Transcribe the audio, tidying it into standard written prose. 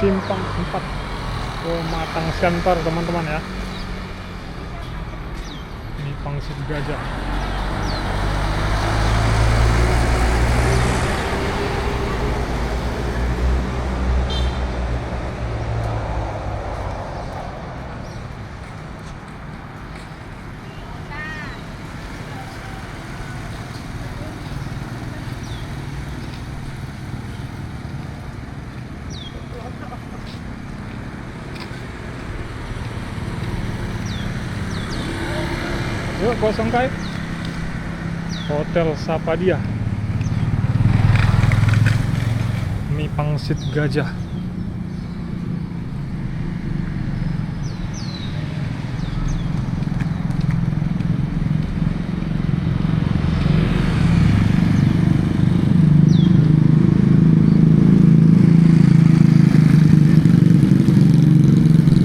Simpang 4 Pematang Siantar teman-teman ya. Ini pangsit gajah. Yuk kosong kai. Hotel Sapadia. Mie pangsit gajah.